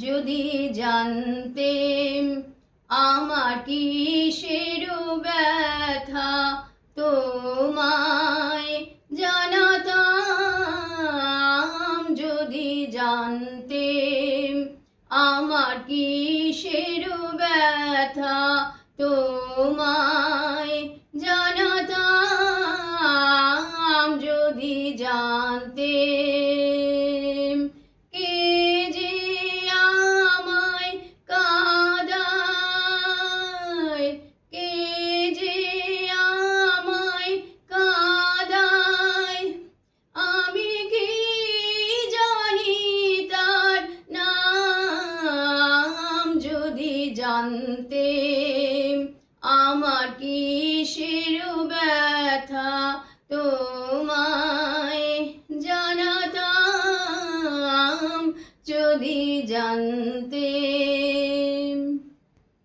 যদি জানতেম আমার কিসের ব্যথা, তোমায় জানাতাম। যদি জানতেম আমার কিসের ব্যথা, তোমায় জানাতাম। যদি জানতেম কে যে আমায় কাঁদায়, কে যে আমায় কাঁদায়, আমি কি জানি তার নাম। যদি জানতেম আমার কিসের ব্যথা, তোমায় জানাতাম। যদি জানতেম